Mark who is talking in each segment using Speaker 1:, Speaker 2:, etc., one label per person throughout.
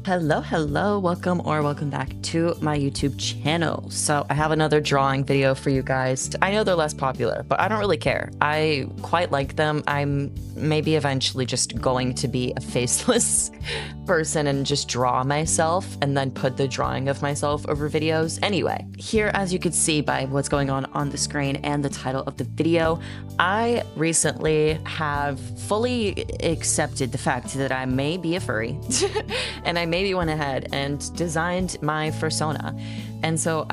Speaker 1: Hello, welcome back to my YouTube channel. So I have another drawing video for you guys. I know they're less popular, but I don't really care. I quite like them. I'm maybe eventually just going to be a faceless person and just draw myself and then put the drawing of myself over videos. Anyway, here, as you can see by what's going on the screen and the title of the video, I recently have fully accepted the fact that I may be a furry and I maybe went ahead and designed my fursona. And so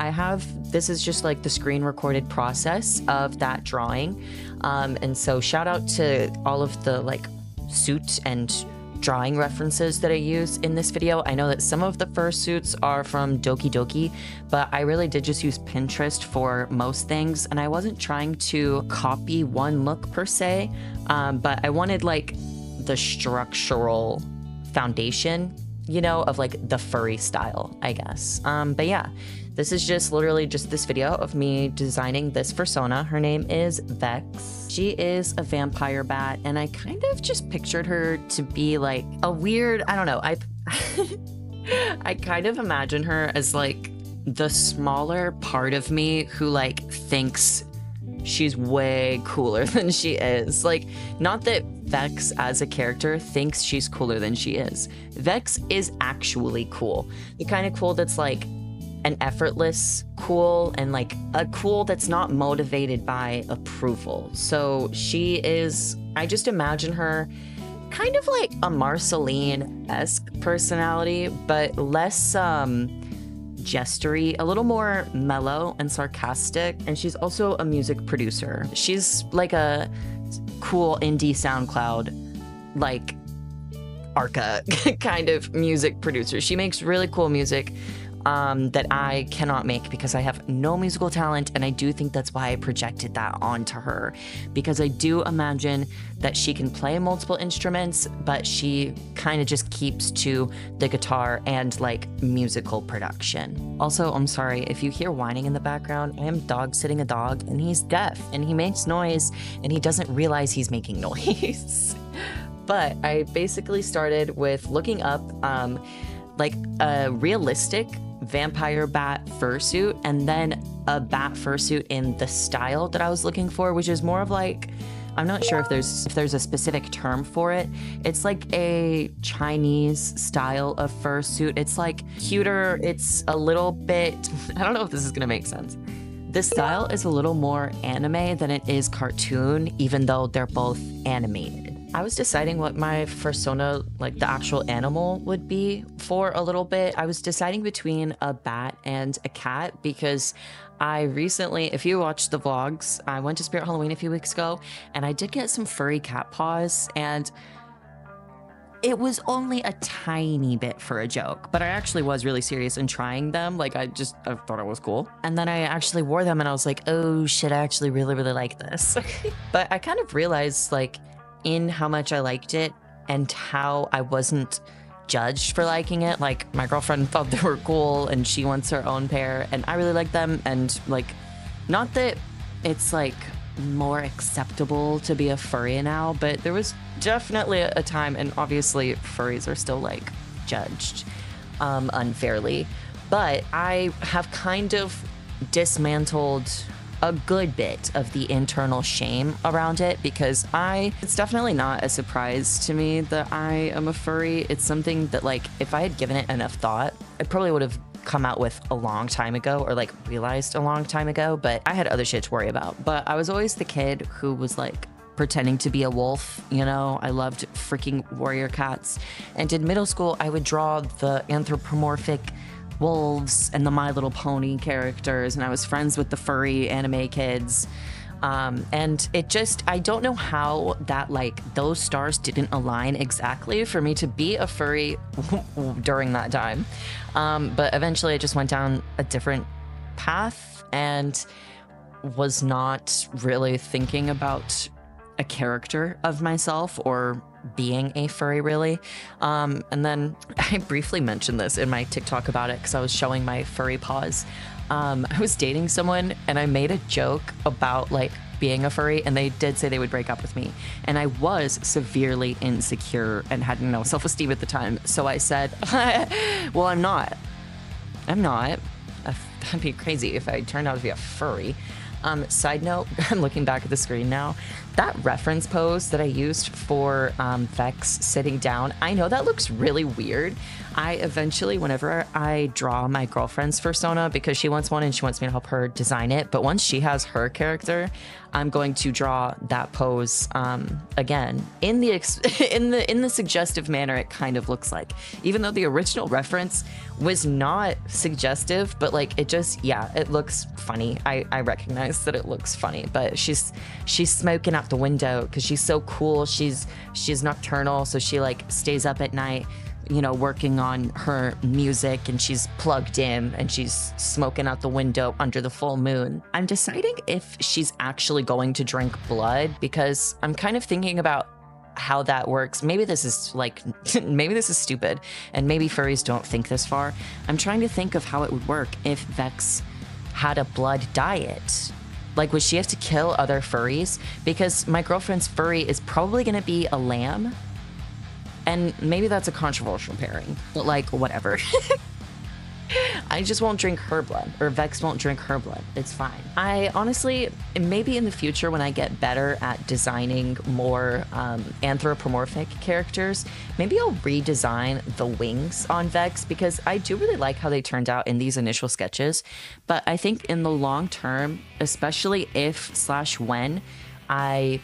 Speaker 1: this is just like the screen recorded process of that drawing. And so shout out to all of the like suit and drawing references that I use in this video. I know that some of the fursuits are from Doki Doki, but I really did just use Pinterest for most things, and I wasn't trying to copy one look per se, but I wanted like the structural foundation, you know, of like the furry style, I guess. But yeah, this is just literally just this video of me designing this fursona. Her name is Vex. She is a vampire bat, and I kind of just pictured her to be like a weird, I don't know, I kind of imagine her as like the smaller part of me who like thinks she's way cooler than she is. Like, not that Vex as a character thinks she's cooler than she is. Vex is actually cool. The kind of cool that's like an effortless cool, and like a cool that's not motivated by approval. So she is, I just imagine her kind of like a Marceline-esque personality, but less gestury, a little more mellow and sarcastic. And she's also a music producer. She's like a cool indie SoundCloud, like Arca kind of music producer. She makes really cool music that I cannot make because I have no musical talent, and I do think that's why I projected that onto her, because I do imagine that she can play multiple instruments, but she kind of just keeps to the guitar and like musical production. Also, I'm sorry if you hear whining in the background. I am dog sitting a dog, and he's deaf and he makes noise and he doesn't realize he's making noise. But I basically started with looking up like a realistic vampire bat fursuit, and then a bat fursuit in the style that I was looking for, which is more of like, I'm not sure if there's a specific term for it. It's like a Chinese style of fursuit. It's like cuter. It's a little bit, I don't know if this is gonna make sense. This style is a little more anime than it is cartoon, even though they're both animated. I was deciding what my fursona, like the actual animal, would be for a little bit. I was deciding between a bat and a cat because I recently, if you watched the vlogs, I went to Spirit Halloween a few weeks ago, and I did get some furry cat paws, and it was only a tiny bit for a joke, but I actually was really serious in trying them. Like, I thought it was cool. And then I actually wore them and I was like, oh shit, I actually really, really like this. But I kind of realized, like, in how much I liked it and how I wasn't judged for liking it. Like, my girlfriend thought they were cool and she wants her own pair, and I really like them. And like, not that it's like more acceptable to be a furry now, but there was definitely a time, and obviously furries are still like judged unfairly, but I have kind of dismantled a good bit of the internal shame around it, because it's definitely not a surprise to me that I am a furry. It's something that, like, if I had given it enough thought, I probably would have come out with a long time ago, or like realized a long time ago, but I had other shit to worry about. But I was always the kid who was like pretending to be a wolf, you know? I loved freaking warrior cats. And in middle school, I would draw the anthropomorphic wolves and the My Little Pony characters, and I was friends with the furry anime kids. And it just, I don't know how that, like, those stars didn't align exactly for me to be a furry during that time. But eventually I just went down a different path and was not really thinking about a character of myself or being a furry, really. And then I briefly mentioned this in my TikTok about it because I was showing my furry paws. I was dating someone and I made a joke about like being a furry, and they did say they would break up with me. And I was severely insecure and had no self-esteem at the time. So I said, well, I'm not. That'd be crazy if I turned out to be a furry. Side note, I'm looking back at the screen now. That reference pose that I used for Vex sitting down, I know that looks really weird. I eventually, whenever I draw my girlfriend's fursona, because she wants one and she wants me to help her design it, but once she has her character, I'm going to draw that pose again in the suggestive manner it kind of looks like. Even though the original reference was not suggestive, but like it just, yeah, it looks funny. I recognize that it looks funny, but she's smoking out the window because she's so cool. She's nocturnal, so she like stays up at night, you know, working on her music, and she's plugged in and she's smoking out the window under the full moon. I'm deciding if she's actually going to drink blood, because I'm kind of thinking about how that works. Maybe this is like, maybe this is stupid, and maybe furries don't think this far. I'm trying to think of how it would work if Vex had a blood diet. Like, would she have to kill other furries? Because my girlfriend's furry is probably gonna be a lamb. And maybe that's a controversial pairing, but like, whatever. I just won't drink her blood, or Vex won't drink her blood. It's fine. I honestly, maybe in the future when I get better at designing more anthropomorphic characters, maybe I'll redesign the wings on Vex, because I do really like how they turned out in these initial sketches. But I think in the long term, especially if/when I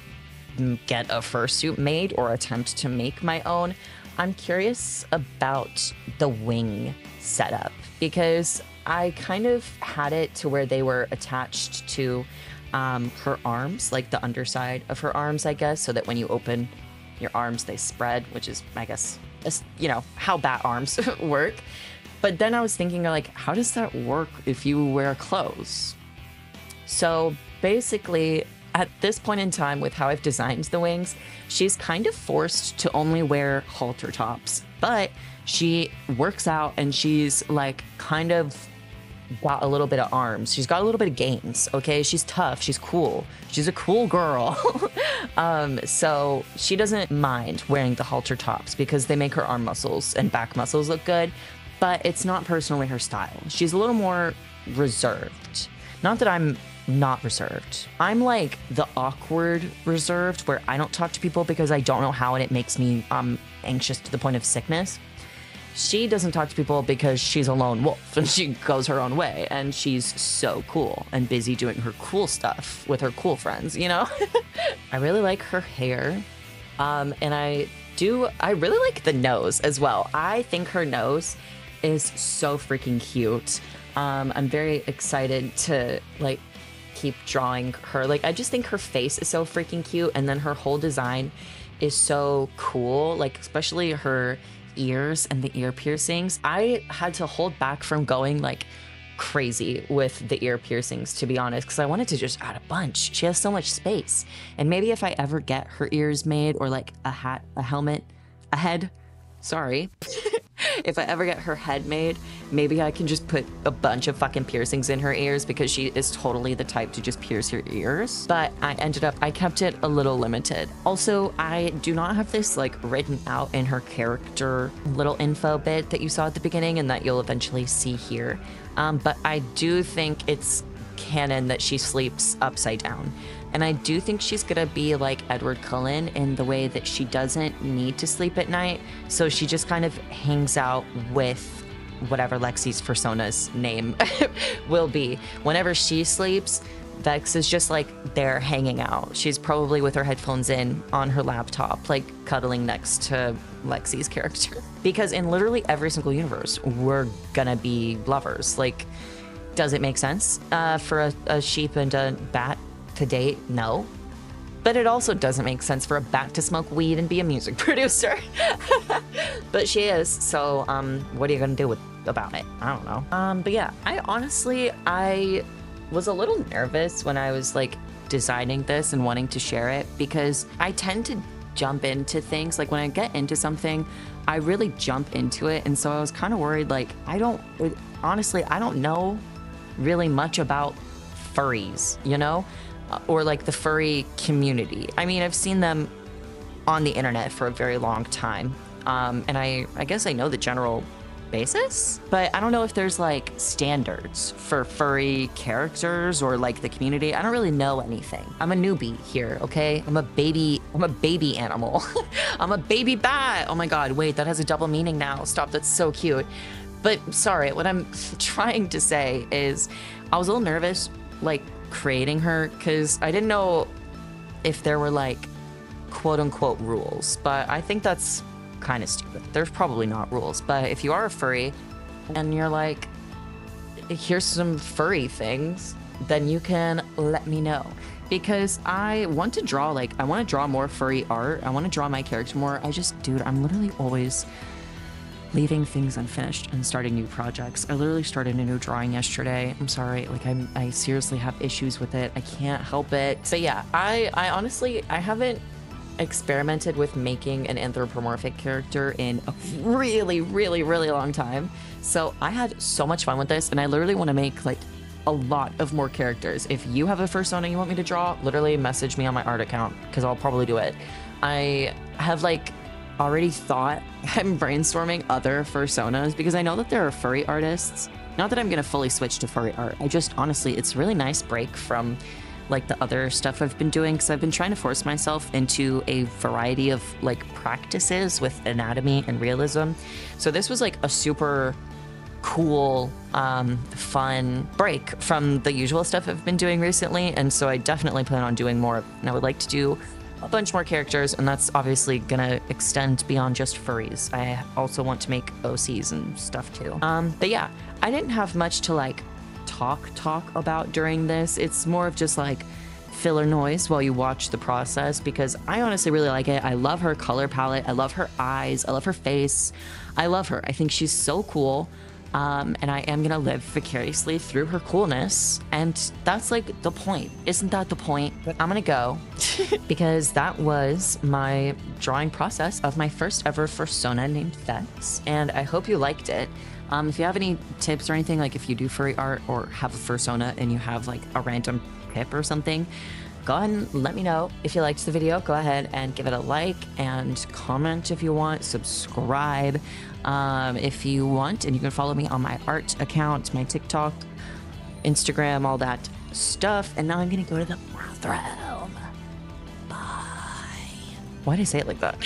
Speaker 1: get a fursuit made or attempt to make my own, I'm curious about the wing setup, because I kind of had it to where they were attached to her arms, like the underside of her arms, I guess, so that when you open your arms, they spread, which is, I guess, you know, how bat arms work. But then I was thinking, like, how does that work if you wear clothes? So basically, at this point in time, with how I've designed the wings, she's kind of forced to only wear halter tops, but she works out and she's like kind of got a little bit of arms. She's got a little bit of gains, okay? She's tough, she's cool. She's a cool girl. So she doesn't mind wearing the halter tops because they make her arm muscles and back muscles look good, but it's not personally her style. She's a little more reserved. Not that I'm not reserved. I'm like the awkward reserved, where I don't talk to people because I don't know how, and it makes me anxious to the point of sickness. She doesn't talk to people because she's a lone wolf and she goes her own way, and she's so cool and busy doing her cool stuff with her cool friends, you know? I really like her hair. And I really like the nose as well. I think her nose is so freaking cute. I'm very excited to like keep drawing her. Like, I just think her face is so freaking cute, and then her whole design is so cool, like especially her ears and the ear piercings. I had to hold back from going like crazy with the ear piercings, to be honest, because I wanted to just add a bunch. She has so much space, and maybe if I ever get her ears made, or like a hat, a helmet, a head, sorry. If I ever get her head made, maybe I can just put a bunch of fucking piercings in her ears, because she is totally the type to just pierce her ears. But I kept it a little limited. Also, I do not have this like written out in her character little info bit that you saw at the beginning and that you'll eventually see here. But I do think it's canon that she sleeps upside down. And I do think she's gonna be like Edward Cullen in the way that she doesn't need to sleep at night. So she just kind of hangs out with whatever Lexi's fursona's name will be. Whenever she sleeps, Vex is just like there hanging out. She's probably with her headphones in on her laptop, like cuddling next to Lexi's character. Because in literally every single universe, we're gonna be lovers. Like, does it make sense for a sheep and a bat to date? No. But it also doesn't make sense for a bat to smoke weed and be a music producer. But she is, so what are you gonna do about it? I don't know. But yeah, I was a little nervous when I was like designing this and wanting to share it, because I tend to jump into things. Like when I get into something, I really jump into it, and so I was kind of worried, like honestly, I don't know really much about furries, you know? or like the furry community. I mean, I've seen them on the internet for a very long time. And I guess I know the general basis, but I don't know if there's like standards for furry characters or like the community. I don't really know anything. I'm a newbie here, okay? I'm a baby animal. I'm a baby bat. Oh my God, wait, that has a double meaning now. Stop, that's so cute. But sorry, what I'm trying to say is I was a little nervous, like creating her, because I didn't know if there were like quote unquote rules, but I think that's kind of stupid. There's probably not rules, but if you are a furry and you're like, here's some furry things, then you can let me know, because I want to draw more furry art. I want to draw my character more. Dude, I'm literally always leaving things unfinished and starting new projects. I literally started a new drawing yesterday. I'm sorry, like I seriously have issues with it. I can't help it. But yeah, I honestly, I haven't experimented with making an anthropomorphic character in a really long time. So I had so much fun with this, and I literally want to make like a lot of more characters. If you have a fursona you want me to draw, literally message me on my art account, because I'll probably do it. I have like already thought, I'm brainstorming other fursonas, because I know that there are furry artists. Not that I'm gonna fully switch to furry art, I just honestly, it's a really nice break from like the other stuff I've been doing, because I've been trying to force myself into a variety of like practices with anatomy and realism. So this was like a super cool, fun break from the usual stuff I've been doing recently, and so I definitely plan on doing more. And I would like to do a bunch more characters, and that's obviously gonna extend beyond just furries. I also want to make OCs and stuff too. But yeah, I didn't have much to like talk about during this. It's more of just like filler noise while you watch the process, because I honestly really like it. I love her color palette. I love her eyes. I love her face. I love her. I think she's so cool. And I am gonna live vicariously through her coolness, and that's like the point. Isn't that the point? But I'm gonna go because that was my drawing process of my first ever fursona named Vex, and I hope you liked it. If you have any tips or anything, like if you do furry art or have a fursona and you have like a random tip or something, go ahead and let me know. If you liked the video, go ahead and give it a like and comment if you want, subscribe if you want, and you can follow me on my art account, my TikTok, Instagram, all that stuff. And now I'm gonna go to the bathroom. Bye. Why did I say it like that?